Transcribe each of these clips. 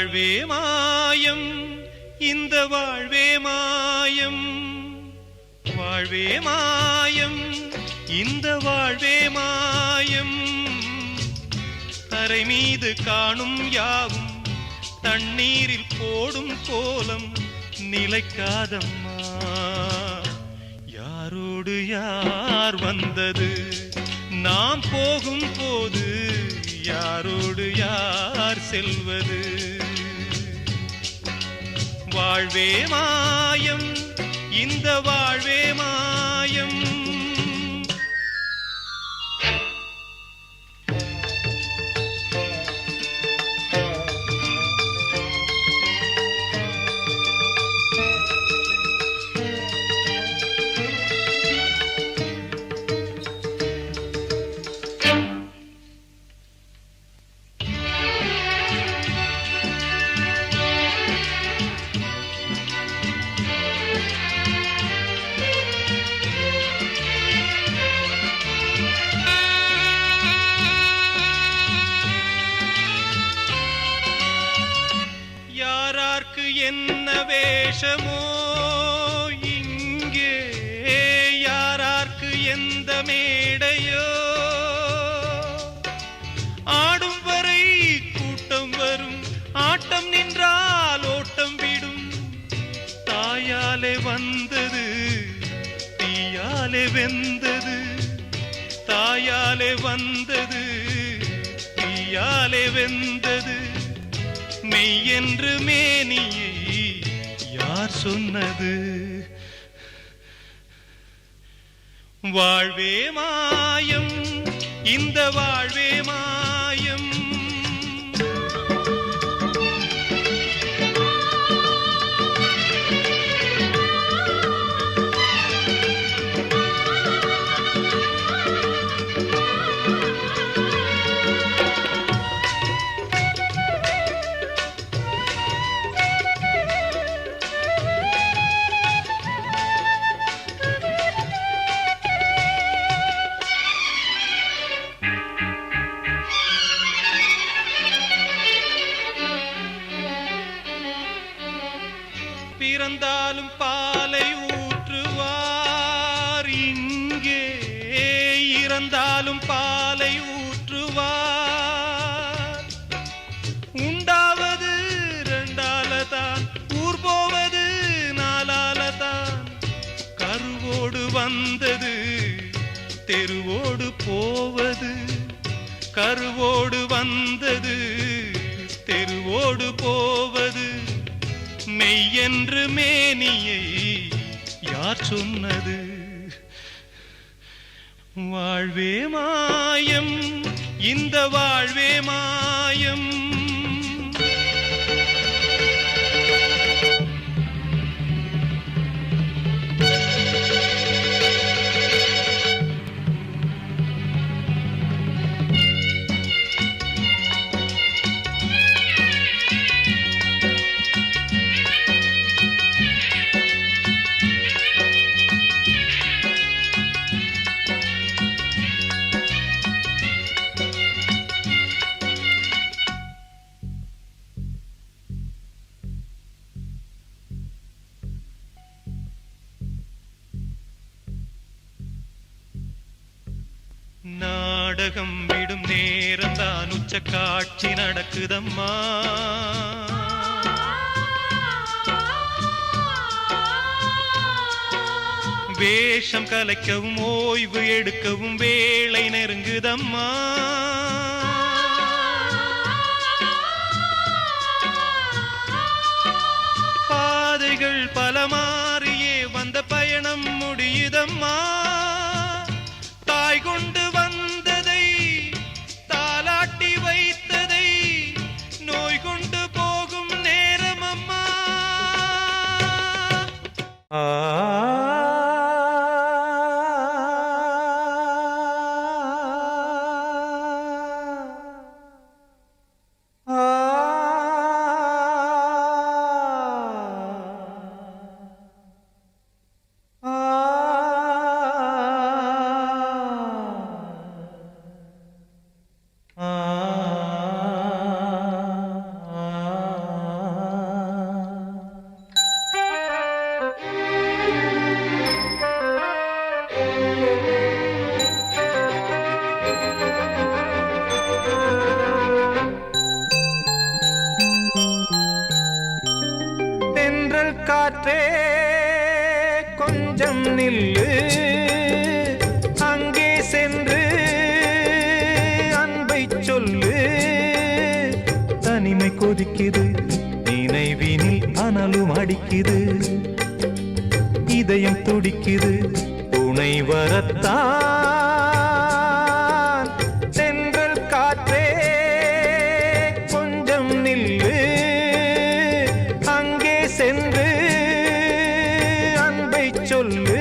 வாழ்வே மாயம் இந்த வாழ்வே மாயம், வாழ்வே மாயம் இந்த வாழ்வே மாயம். தரை மீது காணும் யாவும் தண்ணீரில் போடும் கோலம் நிலைக்காதம்மா. யாரோடு யார் வந்தது நாம் போகும் போது, யாரோடு யார் செல்வது. வாழ்வே மாயம் இந்த வாழ்வே மாயம். என்ன வேஷமோ இங்கே, யாரார்க்கு எந்த மேடையோ. ஆடும் வரை கூட்டம் வரும், ஆட்டம் நின்றால் ஓட்டம் விடும். தாயாலே வந்தது தீயாலே வெந்தது, தாயாலே வந்தது தீயாலே வெந்தது. மெய் என்று மேனியை யார் சொன்னது. வாழ்வே மாயம் இந்த வாழ்வே மாயம். பிறந்தாலும் பாலை ஊற்றுவார் இங்கே, இறந்தாலும் பாலை ஊற்றுவார். உண்டாவது ரெண்டாலதான், ஊர் போவது நாலாலதான். கருவோடு வந்தது தெருவோடு போவது, கருவோடு வந்தது தெருவோடு போவது. மெய் என்று மேனியை யார் சொன்னது. வாழ்வே மாயம் இந்த வாழ்வே மாயம். நாடகம் விடும் நேரம் தான் உச்ச காட்சி நடக்குதம்மா. வேஷம் கலைக்கவும் ஓய்வு எடுக்கவும் வேளை நெருங்குதம்மா. பாதைகள் பல மாறியே வந்த பயணம் முடியுதம்மா. தாய் கொண்டு வந்ததை தாலாட்டி வைத்ததை நோய் கொண்டு போகும் நேரம் அம்மா. நில்லு அங்கே சென்று அன்பை சொல்லு. தனிமை கொதிக்குது நினைவினில் அனலும் அடிக்குது. இதயம் துடிக்குது துணை வரத்தான். சென்றல் காற்றே கொஞ்சம் நில்லு அங்கே சென்று அன்பை சொல்லு.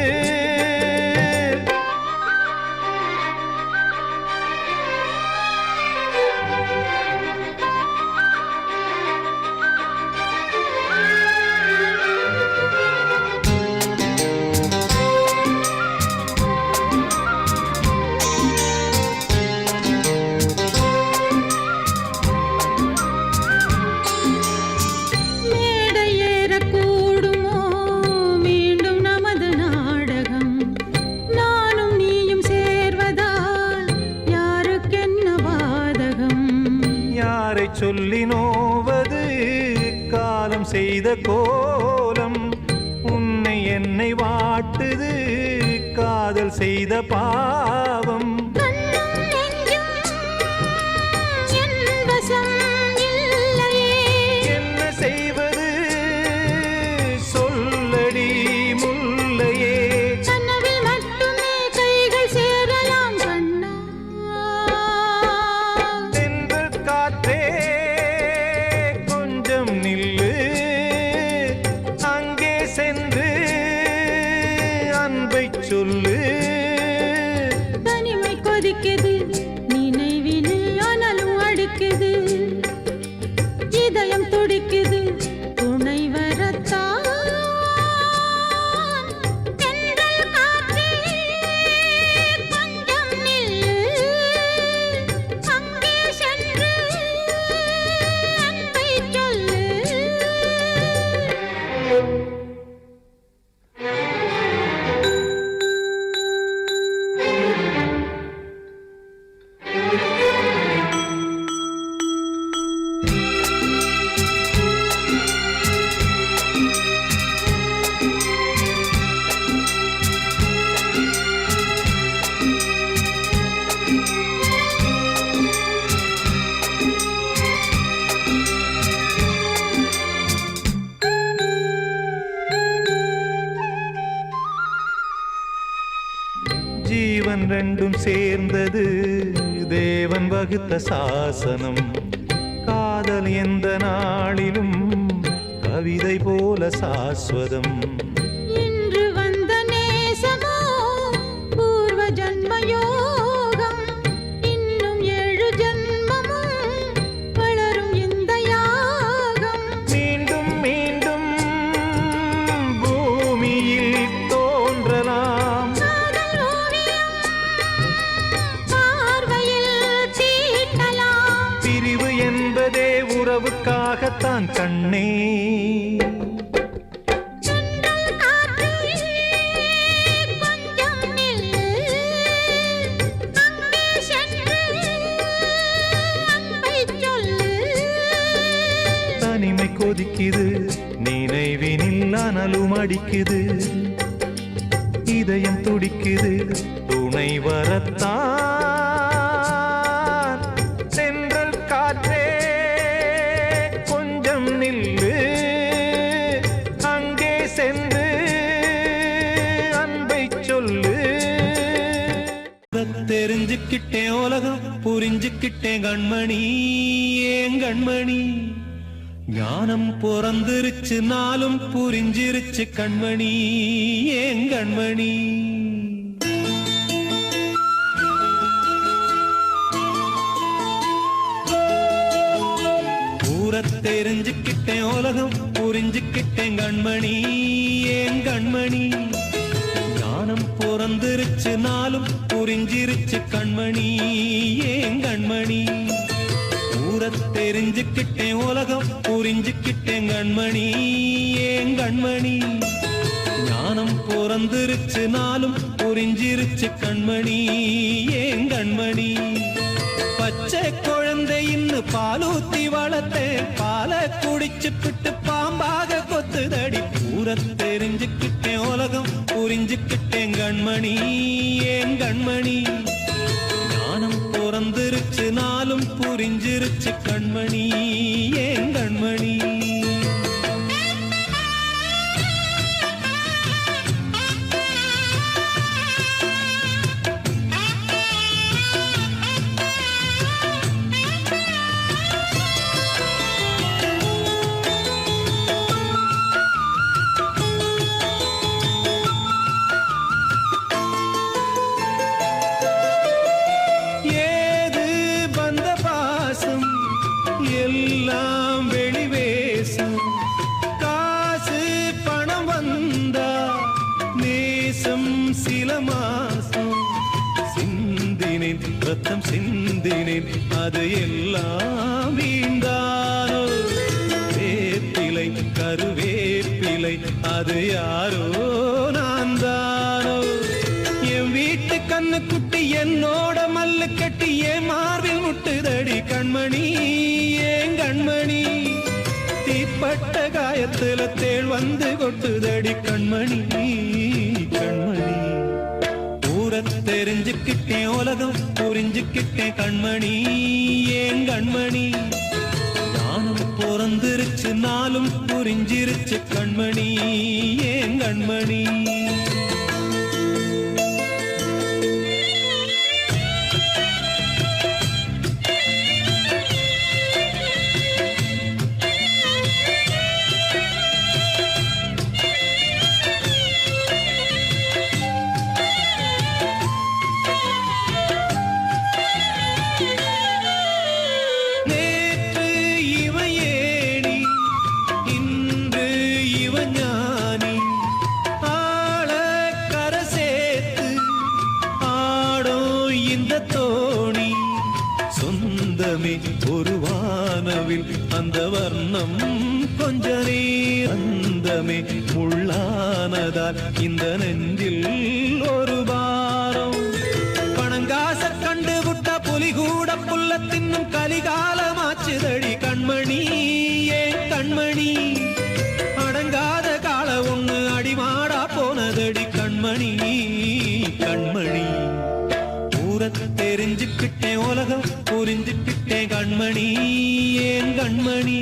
சொல்லி நோவது காலம் செய்த கோலம். உன்னை என்னை வாட்டுது காதல் செய்த பாவம். என்ன செய்வது சொல்லடி முல்லையே. கனவில் மட்டுமே கைகள் சேரலாம் கண்ணா. தென்றல் காற்றே நில்லு அங்கே சென்று அன்பை சொல்லு. தனிமை கொதிக்குது நினைவினில் அனலும் அடிக்குது. இதயம் துடிக்குது துணை வரத்தான். தென்றல் காற்றே கொஞ்சம் நில்லு அங்கே சென்று அன்பை சொல்லு. ஜீவன் ரெண்டும் சேர்ந்தது தேவன் வகுத்த சாசனம். காதல் எந்த நாளிலும் கவிதை போல சாஸ்வதம். இன்று வந்த நேசமோ பூர்வ ஜன்மயோகம். இன்னும் 7 ஜன்மமும் வளரும் இந்த யாகம். மீண்டும் மீண்டும் பூமியில் தோன்றலாம். பிரிவு என்பதே உறவுக்காகத்தான் கண்ணே. தனிமை கொதிக்குது நினைவினில் அனலும் அடிக்குது. இதயம் துடிக்குது துணை வரத்தான். சென்றல் காற்றே கொஞ்சம் நில்லு அங்கே சென்று அன்பை சொல்லு. தெரிஞ்சுக்கிட்டேன் உலகம் புரிஞ்சுக்கிட்டேன் கண்மணி ஏன் கண்மணி. ஞானம் பிறந்திருச்சு நாளும் புரிஞ்சிருச்சு கண்மணி ஏன் கண்மணி. தெரிஞ்சுக்கிட்டேன் உலகம் புரிஞ்சுக்கிட்டேன் கண்மணி ஏன் கண்மணி. ஞானம் பிறந்திருச்சு நாளும் புரிஞ்சிருச்சு கண்மணி ஏன் கண்மணி. தெரிஞ்சுக்கிட்டேன் உலகம் புரிஞ்சுக்கிட்டேன் கண்மணி ஏன் கண்மணி. ஞானம் பிறந்திருச்சு நாளும் புரிஞ்சிருச்சு கண்மணி ஏன் கண்மணி. பச்சை குழந்தை இன்னு பாலூத்தி வளர்த்தேன் பாலை குடிச்சுப்பிட்டு பாம்பாக கொத்துதடி பூர தெரிஞ்சுக்கிட்டேன் உலகம் புரிஞ்சுக்கிட்டேன் கண்மணி ஏன் கண்மணி ஞானம் பிறந்திருச்சு நாளும் புரிஞ்சிருச்சு கண்மணி ஏன் கண்மணி எல்லாம் வெளிவேசம் காசு பணம் வந்தா நேசம் சில மாசம் சிந்தினேன் ரத்தம் சிந்தினேன் அது எல்லாம் வீண்டானோ வேப்பிலை கருவேப்பிலை அது யாரோ நான் தானோ என் வீட்டு கண்ணு குட்டி என்னோட மல்லு கட்டி என் மார்பில் முட்டுதடி கண்மணி ஏன் கண்மணி தீப்பட்ட காயத்துல தேள் வந்து கொட்டுதடி கண்மணி கண்மணி ஊர தெரிஞ்சுக்கிட்டேன் உலகம் புரிஞ்சுக்கிட்டேன் கண்மணி ஏன் கண்மணி ஞானம் பிறந்திருச்சு நாளும் புரிஞ்சிருச்சு கண்மணி ஏன் கண்மணி ஒரு வானவில் அந்த வர்ணம் கொஞ்ச நேரந்தமே முள்ளானதால் இந்த நெஞ்சில் ஒரு பாரம் பணங்காச கண்டு விட்ட புலி கூட புல்ல தின்னும் கலிகாலமாச்சுதடி கண்மணி ஏன் கண்மணி அடங்காத கால ஒண்ணு அடிமாடா போனதடி கண்மணி கண்மணி தெரிஞ்சுக்கிட்டேன் உலகம் புரிஞ்சுக்கிட்டேன் கண்மணி ஏன் கண்மணி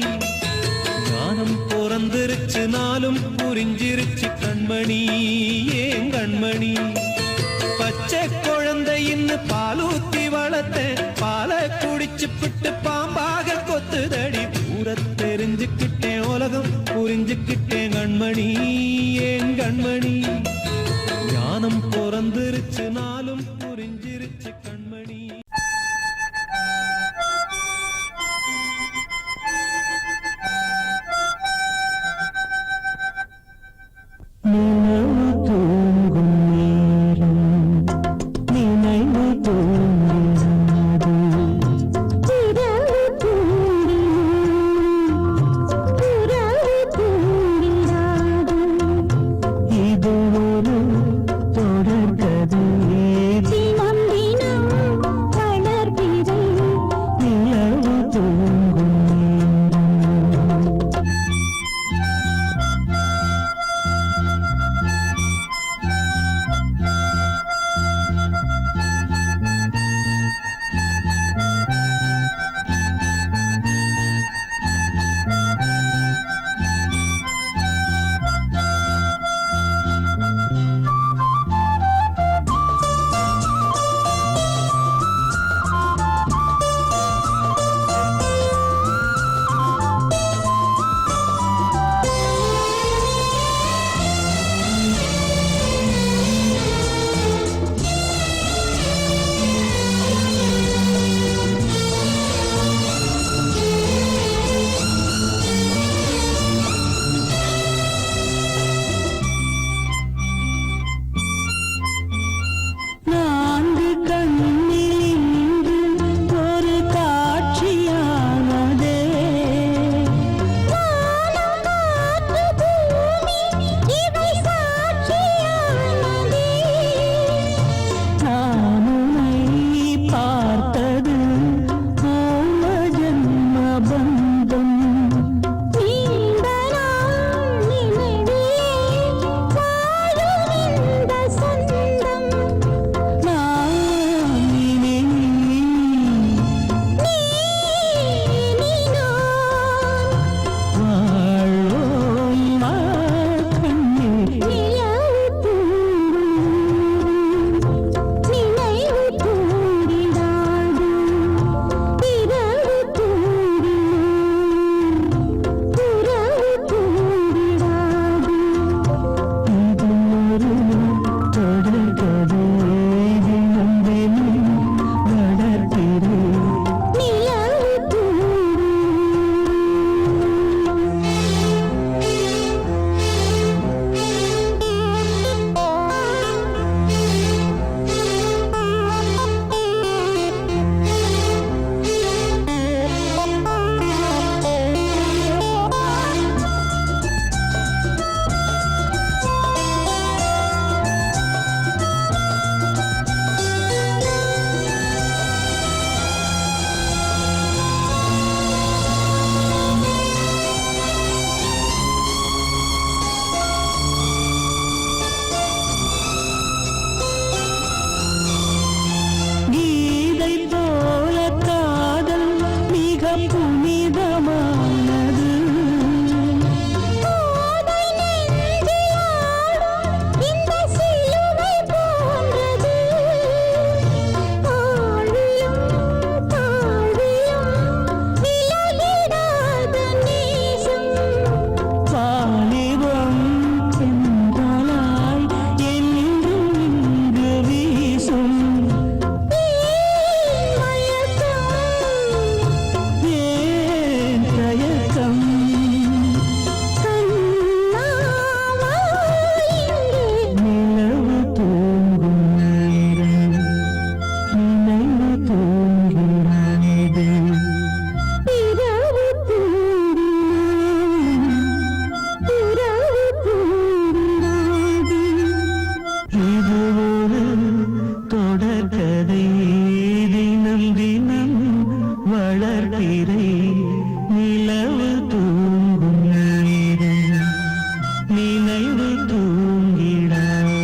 ஞானம் பிறந்திருச்சு நாளும் புரிஞ்சிருச்சு கண்மணி ஏன் கண்மணி பச்சை குழந்தை இன்னு பாலூத்தி வளர்த்தேன் பாலை குடிச்சுப்பிட்டு பாம்பாக கொத்துதடி பூர தெரிஞ்சுக்கிட்டேன் உலகம் புரிஞ்சுக்கிட்டேன் கண்மணி ஏன் கண்மணி ஞானம் பிறந்திருச்சு நாளும் புரிஞ்சிருச்சு கண்மணி நினைவு தூங்கும் நேரம் நினைவு தூங்காது இரவு தூங்கினாலும் உறவு தூங்கினாது இது ஒரு தொடர்கதை தினம் தினம் அதை தினம் தினம் வளர்பிறை நிலவு தூங்கும் நேரம் நினைவு தூங்கிடாது.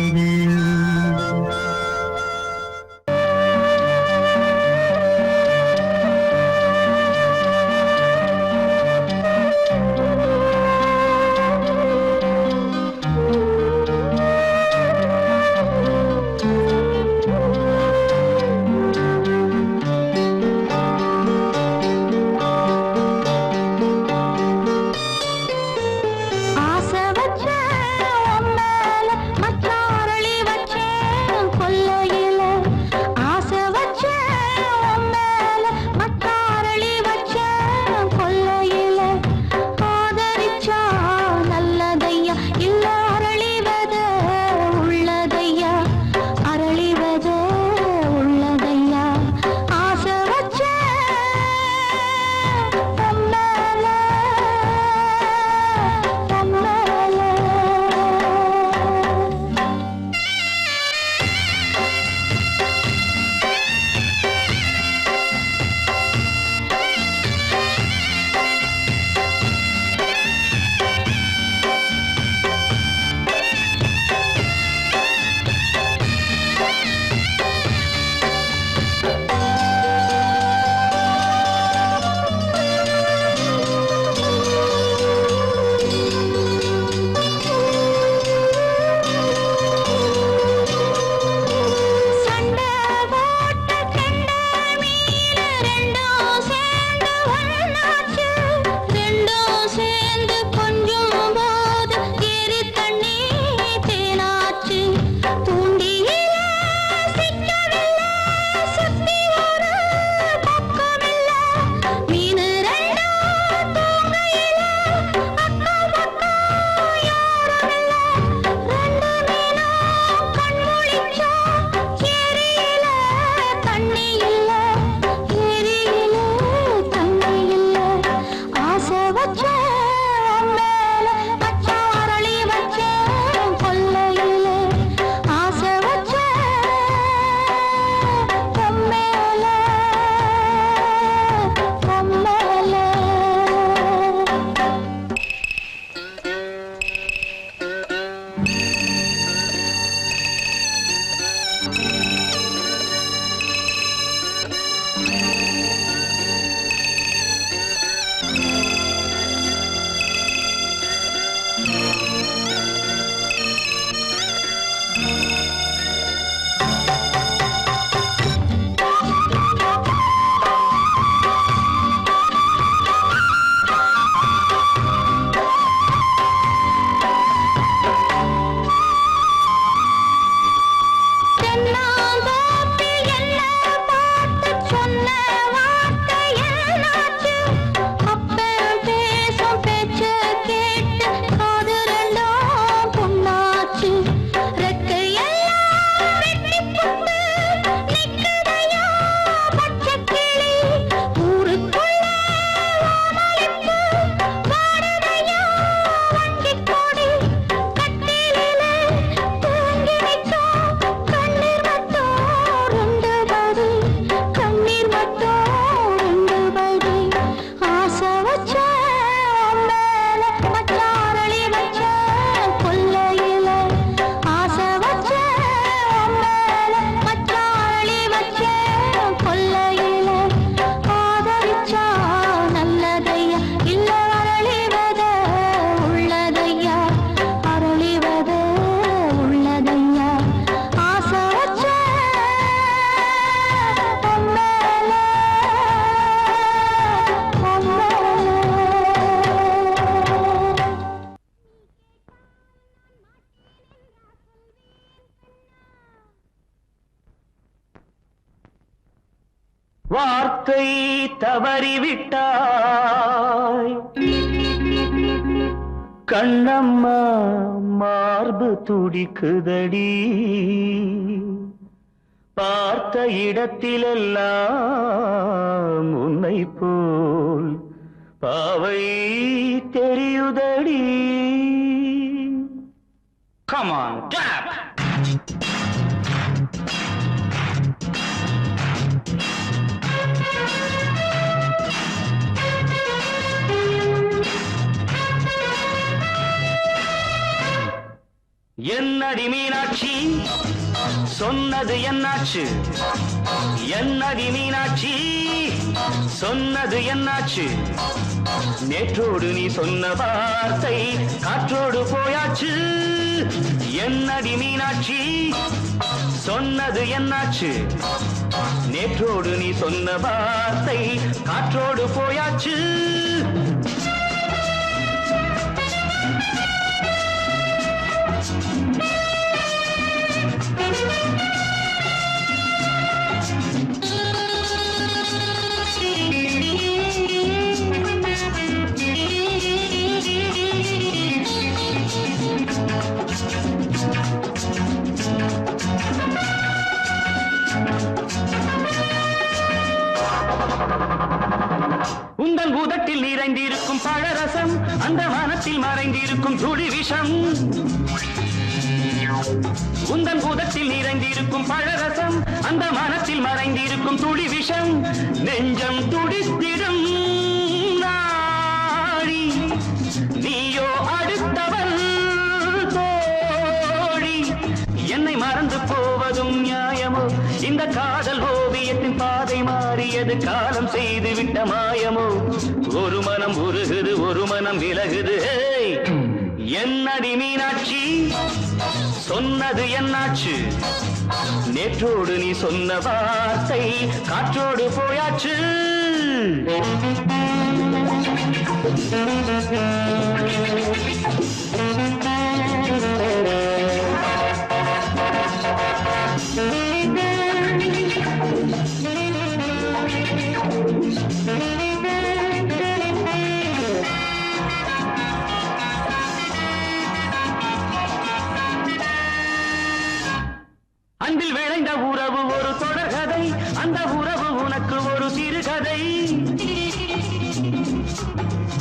வார்த்தை தவறிவிட்டாய் கண்ணம்மா மார்பு துடிக்குதடி பார்த்த இடத்திலெல்லாம் உன்னை போல் பாவை தெரியுதடி. Come on, clap! என்னடி மீனாட்சி சொன்னது என்னாச்சு என்னடி மீனாட்சி சொன்னது என்னாச்சு நேற்றோடு நீ சொன்ன வார்த்தை காற்றோடு போயாச்சு என்னடி மீனாட்சி சொன்னது என்னாச்சு நேற்றோடு நீ சொன்ன வார்த்தை காற்றோடு போயாச்சு உந்தன் பூதத்தில் நிறைந்திருக்கும் பழரசம் அந்த வானத்தில் மறைந்திருக்கும் துளி விஷம் உந்தன் பூதத்தில் நிறைந்திருக்கும் பழரசம் அந்த வானத்தில் மறைந்திருக்கும் துளி விஷம் நெஞ்சம் துடித்திடும் நாடி நீயோ அடுத்தவன் தோழி என்னை மறந்து போவதும் நியாயமோ இந்த காதல் ஓவியத்தின் பாதை மாறியது காலம் செய்து விட்ட மாயமோ ஒரு மனம் உருகுது ஒரு மனம் விலகுது என்னடி மீனாட்சி சொன்னது என்னாச்சு நேற்றோடு நீ சொன்ன வார்த்தை காற்றோடு போயாச்சு அன்பில் விளைந்த உறவு ஒரு தொடர்கதை அந்த உறவு உனக்கு ஒரு சிறுகதை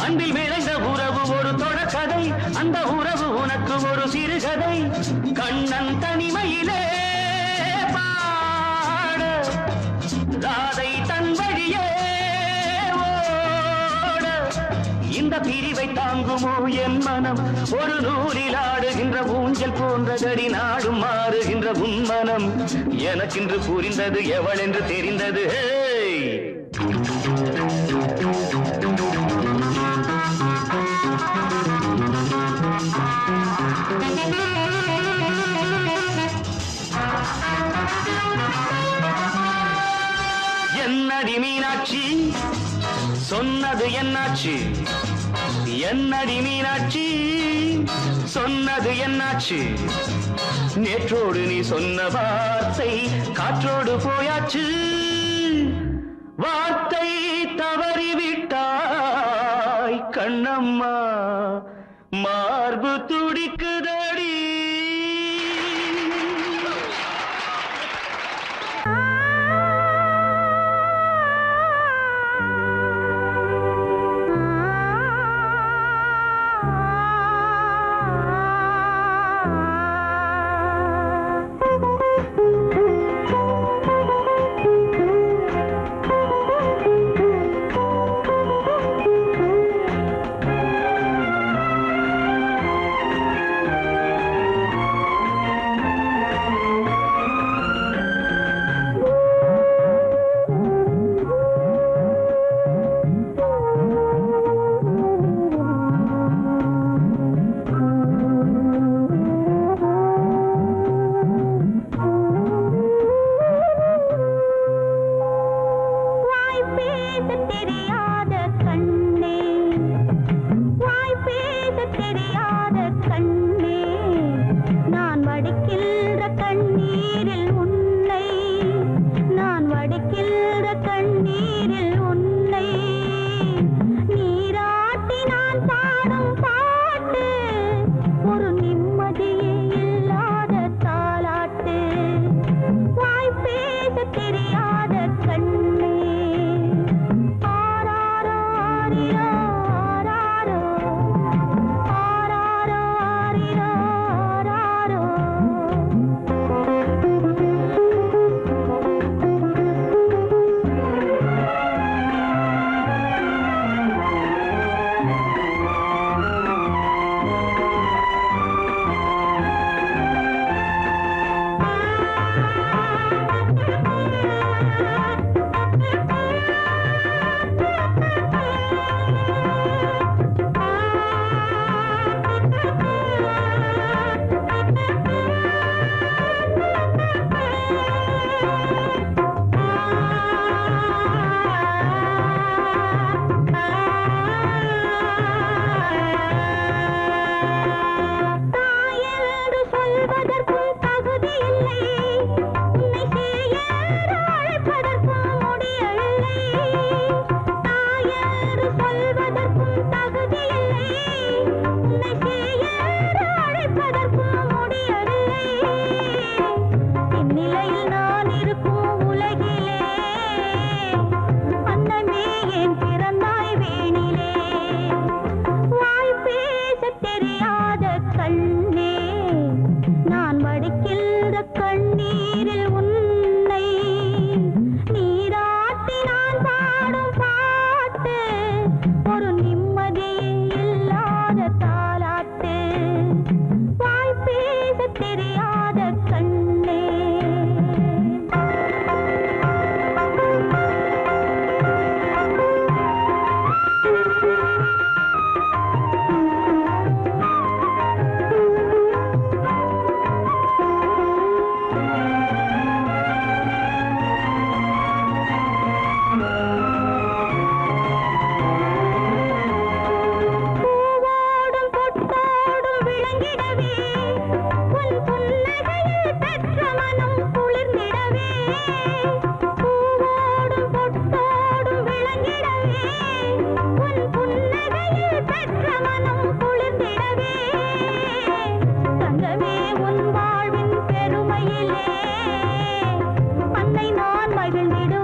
அன்பில் விளைந்த உறவு ஒரு தொடர்கதை அந்த உறவு உனக்கு ஒரு சிறுகதை கண்ணன் தனிமையிலே பாட ராதை தன் வழியே ஓட இந்த பிரிவை தாங்குமோ என் மனம் ஒரு நூலில் ஆடுகின்ற ஊஞ்சல் போன்றதடி நாடும் மாறுகின்ற உன்மனம் எனக்கென்று புரிந்தது எவள் என்று தெரிந்தது என்னடி மீனாட்சி சொன்னது என்னாச்சு என்னடி மீனாட்சி சொன்னது என்னாச்சு நேற்றோடு நீ சொன்ன வார்த்தை காற்றோடு போயாச்சு வார்த்தை தவறிவிட்டாய் கண்ணம்மா மார்பு துடிக்குதடி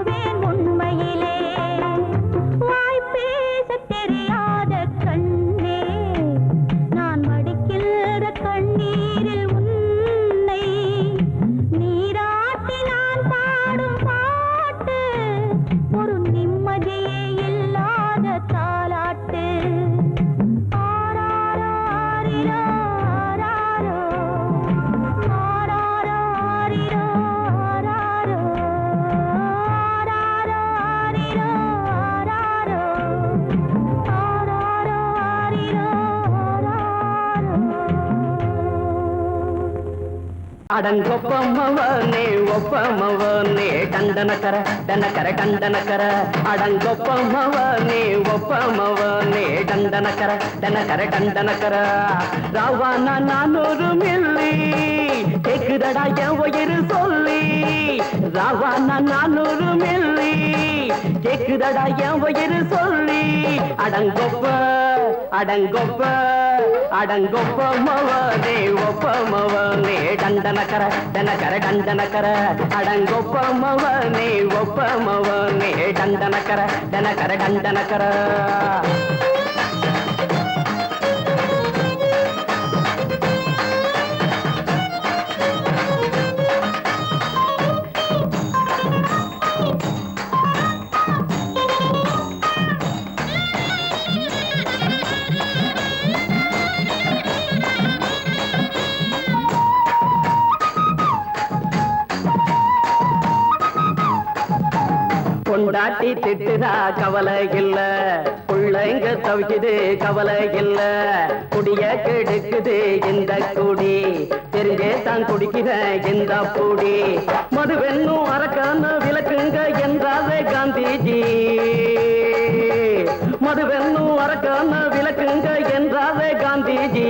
வருவேன் உண்மையிலே வாய் பேசத் தெரியாத கண்ணே நான் வடிக்கின்ற கண்ணீரில் உன்னை நீராட்டி நான் பாடும் பாட்டு ஒரு நிம்மதியே இல்லாத தாலாட்டு ஆராரோ ஆரிரோ ஆராரோ ஆராரோ ஆரிரோ ஆராரோ ஆராரோ ஆரிரோ ஆராரோ ஆராரோ ஆரிரோ ஆராரோ அடங்கொப்பமவனே ஒப்பமவனே டண்டனக்கர டனக்கர டண்டனக்கர அடங்கொப்பமவனே ஒப்பமவனே டண்டனக்கர டனக்கர டண்டனக்கர ராவானா 400 மில்லி கேக்குதடா என் உயிர் சொல்லி ராவானா 400 மில்லி கேக்குதடா என் உயிர் சொல்லி அடங்கொப்ப அடங்கொப்ப அடங்கொப்பமவனே ஒப்பமவனே டண்டனக்கர டனக்கர டண்டனக்கர அடங்கொப்பமவனே ஒப்பமவனே டண்டனக்கர டனக்கர டண்டனக்கர பொண்டாட்டி திட்டுதா கவலை இல்ல புள்ளைங்க தவிக்குது கவலை இல்ல குடிய கெடுக்குது இந்த குடி தெரிஞ்சே தான் குடிக்கிற இந்த பூடி மதுவென்னும் அரக்கான விளக்குங்க என்றாரே காந்திஜி மதுவென்னும் அரக்கான விளக்குங்க என்றாரே காந்திஜி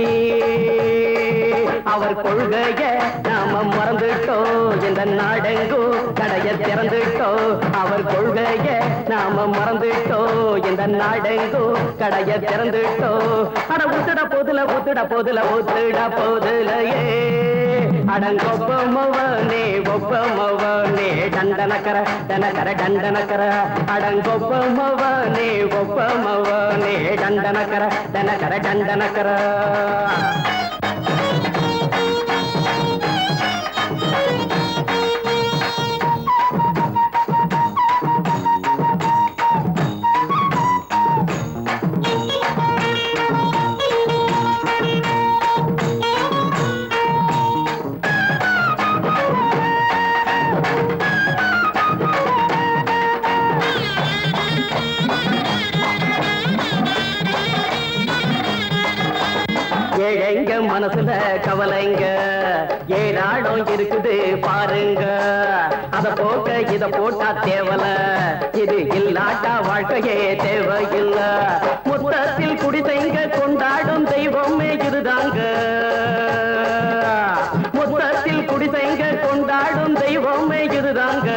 அவர் கொள்கைய நாம மறந்துட்டோம் இந்த நாடெங்கும் கடைய திறந்துட்டோம் அவர் கொள்கைய நாம மறந்துட்டோம் இந்த நாடெங்கும் கடைய திறந்துட்டோம் அட ஊத்துட போதுல ஊத்துட போதுல ஊத்துட போதுலையே அடங்கொப்பமவனே ஒப்பமவனே டண்டனக்கர டனக்கர டண்டனக்கர அடங்கொப்பமவனே ஒப்பமவனே டண்டனக்கர டனக்கர டண்டனக்கர ஏழைங்க மனசுல கவலைங்க ஏராளம் இருக்குது பாருங்க அத போக்க இத போட்டா தேவல இது இல்லாட்டா வாழ்க்கையே தேவையில்ல மொத்தத்தில் குடிசைங்க கொண்டாடும் தெய்வமே இதுதாங்க மொத்தத்தில் குடிசைங்க கொண்டாடும் தெய்வமே இதுதாங்க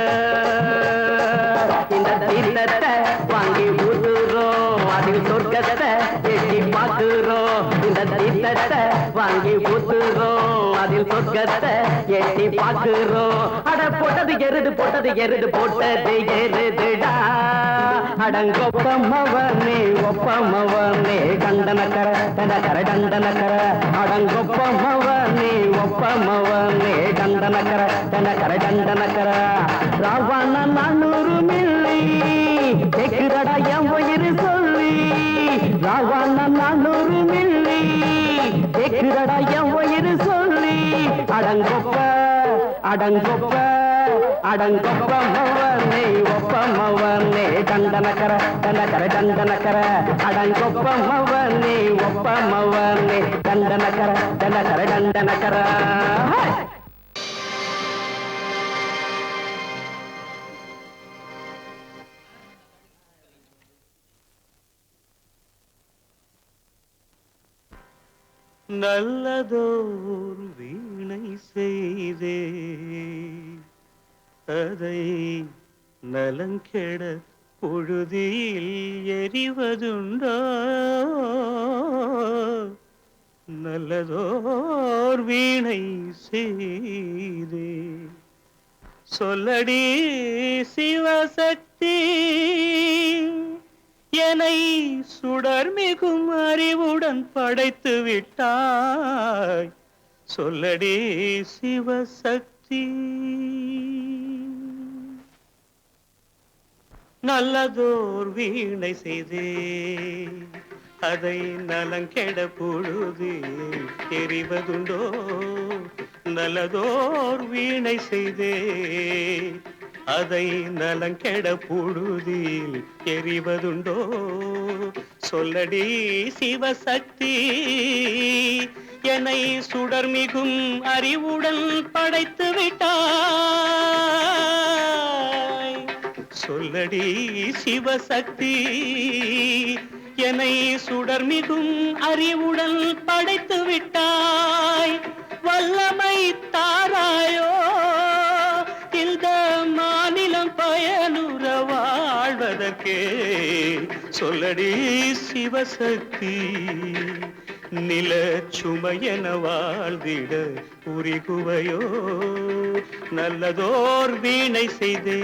இந்த தீர்த்தத்தை வாங்கி ஊத்துறோம் அதில் சொர்க்கத்தை எட்டி பார்க்கிறோம் இந்த தீர்த்தத்தை வாங்கி ஊத்துறோம் அதில் சொர்க்கத்தை எட்டி பார்க்கிறோம் அட போட்டது எருது போட்டது எருதுடா அடங்கொப்பமவனே ஒப்பமவனே கண்டனக்கர டனக்கர டண்டனக்கர அடங்கொப்பமவனே ஒப்பமவனே கண்டனக்கர டனக்கர டண்டனக்கர ராவானா 400 மில்லி கேக்குதடா என் உயிர் சொல்லி ராவானா 400 மில்லி கேக்குதடா என் உயிர் சொல்லி அடங்கொப்ப அடங்கொப்ப அடங்கொப்பமவனே ஒப்பமவனே டண்டனக்கர டனக்கர டண்டனக்கர அடங்கொப்பமவனே ஒப்பமவனே டண்டனக்கர டனக்கர டண்டனக்கர நல்லதோர் வீணை செய்தே அதை நலங்கெட பொழுதில் எரிவதுண்டோ நல்லதோர் வீணை செய்தே சொல்லடி சிவசக்தி என்னை சுடர் மிகும் அறிவுடன் படைத்து விட்டாய் சொல்லடி சிவசக்தி நல்லதோர் வீணை செய்தே அதை நலங்கெட பொழுது தெரிவதுண்டோ நல்லதோர் வீணை செய்தே அதை நலங்கெட பொழுதில் எறிவதுண்டோ சொல்லடி சிவசக்தி என்னை சுடர் மிகும் அறிவுடன் படைத்து விட்டாய் சொல்லடி சிவசக்தி என்னை சுடர் மிகும் அறிவுடன் படைத்து விட்டாய் வல்லமை தாராயோ இந்த மாநிலம் பயனுற வாழ்வதற்கே சொல்லடி சிவசக்தி நில சுமையென வாழ்ந்திட புரிகுவையோ நல்லதோர் வீணை செய்தே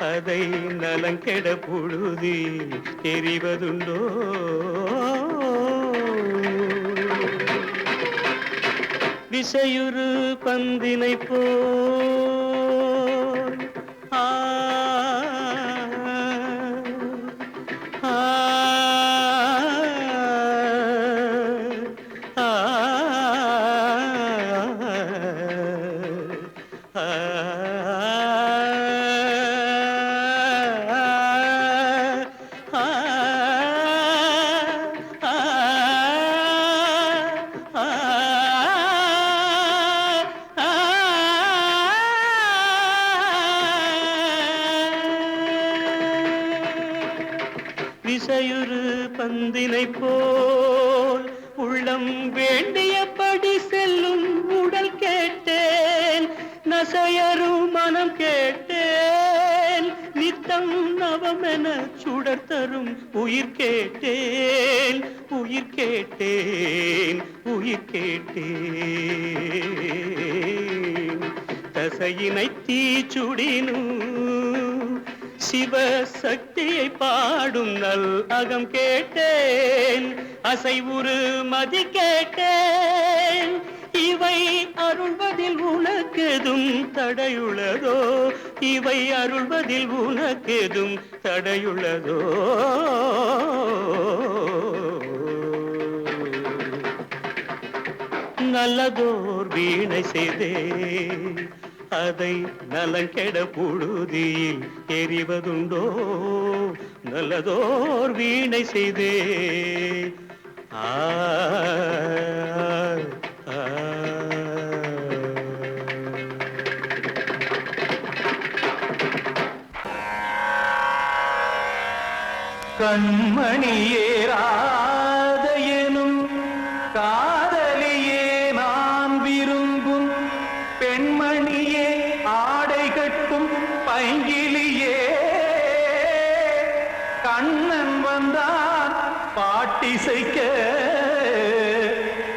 அதை நலங்கெட பொழுதில் தெரிவதுண்டோ விசையுறு பந்தினை போல் ஆ விசையுறு பந்தினை போல் உள்ளம் வேண்டியபடி செல்லும் உடல் கேட்டேன் நசையரும் மனம் கேட்டேன் நித்தம் நவமென சுடர் தரும் உயிர் கேட்டேன் உயிர் கேட்டேன் உயிர் கேட்டேன் தசையினை தீச்சுடினும் சிவசக்தியை பாடும் நல் அகம் கேட்டேன் அசைவுறு மதி கேட்டேன் இவை அருள்வதில் உனக்கெதும் தடையுள்ளதோ இவை அருள்வதில் உனக்கெதும் தடையுள்ளதோ நல்லதோர் வீணை செய்தே அதை நலங்கெட பொழுதில் எறிவதுண்டோ நல்லதோர் வீணை செய்தே ஆ கண்மணியேராத எனும் காதலியே நான் விரும்பும் பெண்மணியே ஆடை கட்டும் பைங்கிலியே கண்ணன் வந்தான் பாட்டிசைக்க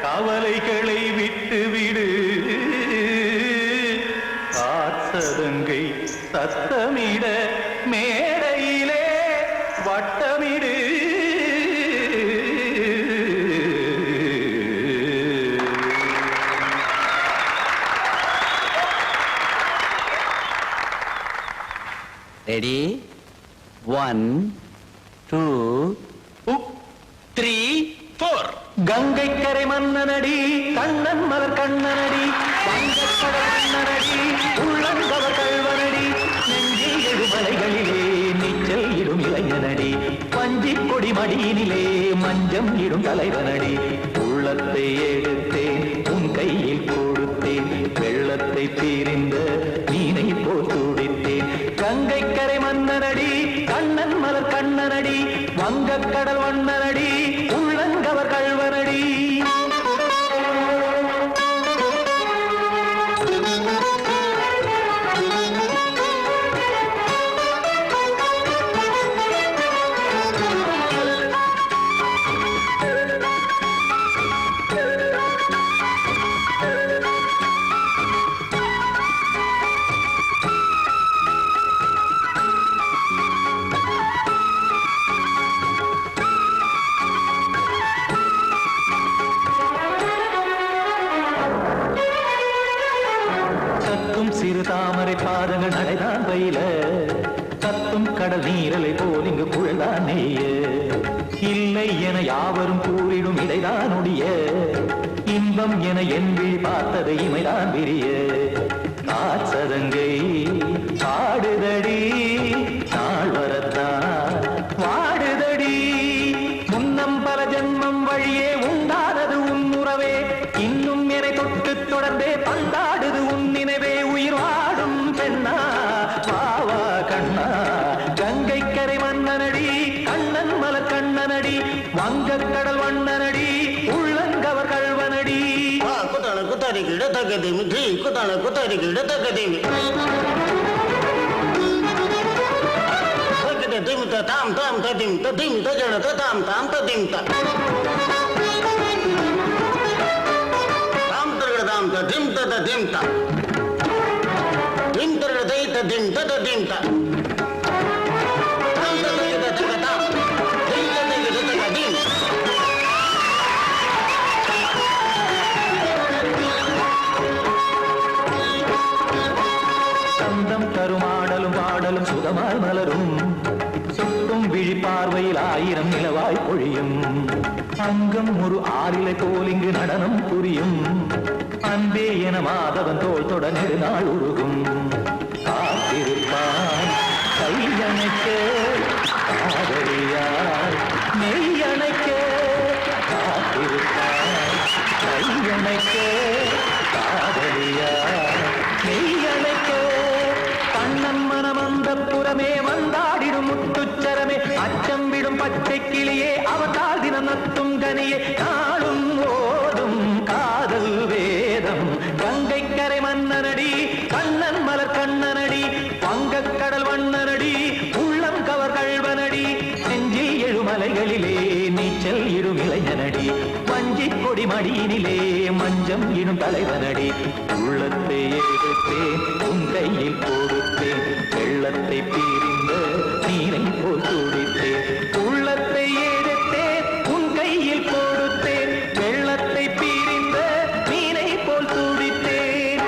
கவலைகளை விட்டுவிடு காசதங்கை சத்தமிட மேடையிலே வட்டமிடு Ready? 1, 2, 3, 4. கங்கை கரை மன்னனடி கண்ணன் மலர் கண்ணனடி வங்கக்கடல் மன்னனடி உள்ளங்கவர் கல்வனடி நெஞ்சில் எழுமலைகளிலே நீச்சல் இடும் இளைஞனடி பஞ்சி கொடி மடியினிலே மஞ்சம் இடும் தலைவனடி உள்ளத்தை எடுத்தேன் உன் கையில் கொடுத்தேன் வெள்ளத்தை தீரிந்த மீனை போல் துடித்தேன் கங்கை கரை மன்னனடி கண்ணன் மலர் கண்ணனடி வங்கக்கடல் வண்ணனடி உள்ளங்கவர் கல்வனடி கத்தும் கடல் நீரலை போல் இங்கு புழல்தான் நெய்ய இல்லை என யாவரும் கூறிடும் இடைதான் ஒடிய இன்பம் என என் விழி பார்த்தது இமைதான் விரிய காற்சதங்கை பாடுதடி நாள் வரத்தான் வாடுதடி முன்னம் பல ஜென்மம் வழியே உண்டானது உன் உறவே இன்னும் என்னை தொட்டு தொடர்ந்தே பந்தாடுது உன் நினைவே உயிர் வாடும் பெண்ணா வாவா கண்ணா கங்கை கரை மன்னனடி கண்ணன் மலர் கண்ணனடி வங்கக் கடல் வண்ணனடி உள்ளங்கவர் கல்வனடி குத்தான குத்தாரி கிட தகதிமி ஜி குத்தான குத்தாரி கிட தகதிமி திம் தாம் தாம் ததிம் ததிம் தஜன தாம் தாம் ததிம் தாம் தர்கட தாம் ததிம் ததிம் தாம் திம் தர்கட தை ததிம் ததிம் தாம் தாம் ததிம் ததிம் தாம் திம் ததிம் ததிம் சந்தம் தருமாடலும் பாடலும் சுகமாய் மலரும் சுட்டும் விழி பார்வையில் ஆயிரம் நிலவாய் பொழியும் அங்கம் ஒரு ஆறிலை போல் இங்கு நடனம் புரியும் அன்பே என மாதவன் தோல் தொட நெடுநாள் உருகும் காத்திருப்பான் கையணைக்க காதலியார் மெய்யணைக்க காத்திருப்பான் கையணைக்க காதலியார் மெய்யணைக்க கண்ணன் மனம் அந்த புறமே வந்தாடிடும் முத்துச்சரமே அச்சம் விடும் பச்சை கிளியே அவதால் தினம் நத்தும் கனியே நாளும் ஓடும் காதல் வேதம் கங்கை கரை மன்னனடி கண்ணன் மலர் கண்ணனடி வங்கக் கடல் வண்ணனடி உள்ளம் கவர் கல்வனடி நெஞ்சில் எழுமலைகளிலே நீச்சல் இடும் இளைஞனடி வஞ்சிக் கொடி மடியினிலே மஞ்சம் இடும் தலைவனடி உள்ளத்தை எடுத்தேன் உன் கையில் கொடுத்தேன் வெள்ளத்தை பிரிந்த நீரை போல் துடித்தேன் உள்ளத்தை எடுத்தேன் உன் கையில் கொடுத்தேன் வெள்ளத்தை பிரிந்த நீரை போல் துடித்தேன்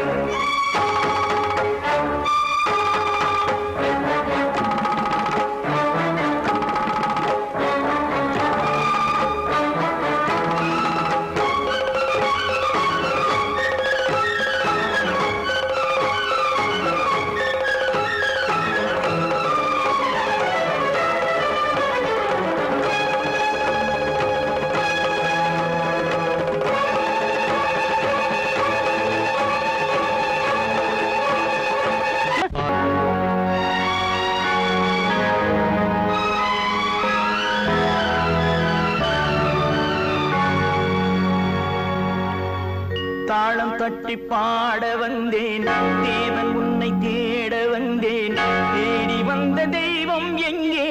தாளம் தட்டி பாட வந்தேன் தேவன் உன்னை தேட வந்தேன் தேடி வந்த தெய்வம் எங்கே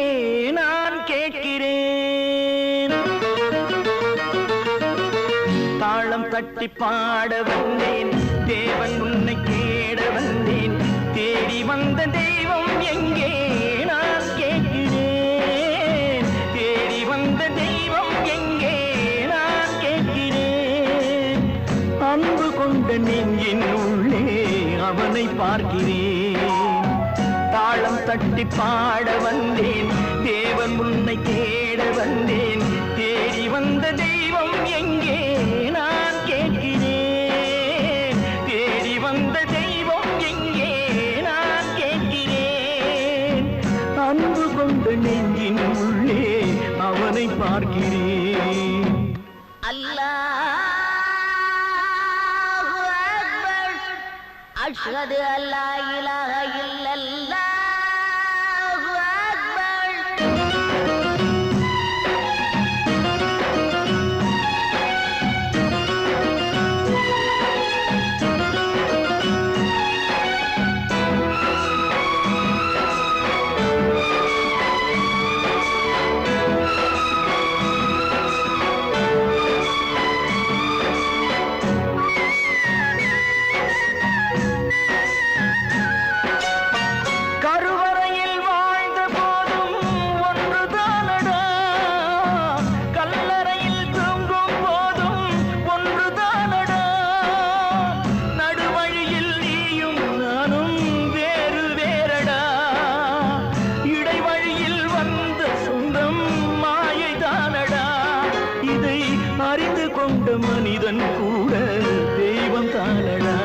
நான் கேட்கிறேன் தாளம் தட்டி பாட வந்தேன் தேவன் உன்னை தேட வந்தேன் தேடி வந்த தெய்வம் எங்கே நான் கேட்கிறேன் தேடி வந்த தெய்வம் எங்கே நான் கேட்கிறேன் அன்பு கொண்ட நெஞ்சின் உள்ளே அவனை பார்க்கிறேன் தாளம் தட்டி பாட வந்தேன் தேவன் உன்னை தேட வந்தேன் தேடி வந்த தெய்வம் எங்கே நான் கேட்கிறேன் தேடி வந்த தெய்வம் எங்கே நான் கேட்கிறேன் அன்பு கொண்ட நெஞ்சின் உள்ளே அவனை பார்க்கிறேன் أشهد أن لا إله إلا الله أكبر முருகன் கூட தெய்வம் தானடா.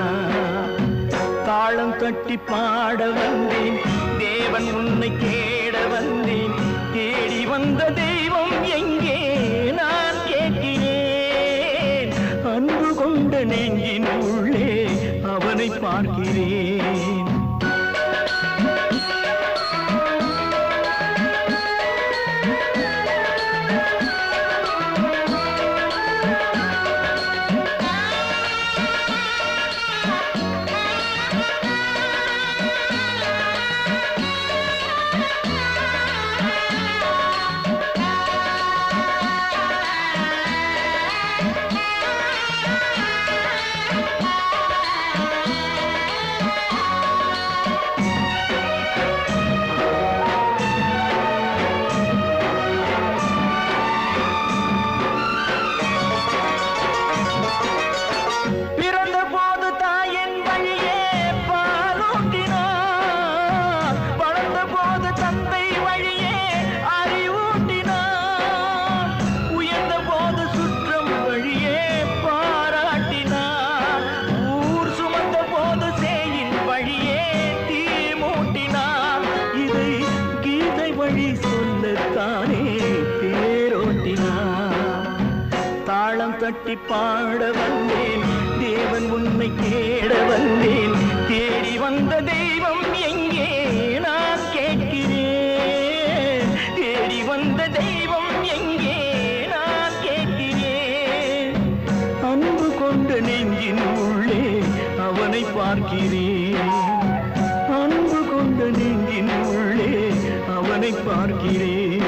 தாளம் கட்டி பாட வந்தேன், தேவன் உன்னை தேட வந்தேன். தேடி வந்த தெய்வம் எங்கே நான் கேட்கிறேன். அன்பு கொண்ட நெஞ்சின் உள்ளே அவனை பார்க்கிறேன். தாளம் தட்டி பாட வந்தேன், தேவன் உன்னை தேட வந்தேன். தேடி வந்த தெய்வம் எங்கே நான் கேட்கிறேன். தேடி வந்த தெய்வம் எங்கே நான் கேட்கிறேன். அன்பு கொண்ட நெஞ்சின் உள்ளே அவனை பார்க்கிறேன். அன்பு கொண்ட நெஞ்சின் உள்ளே அவனை பார்க்கிறேன்.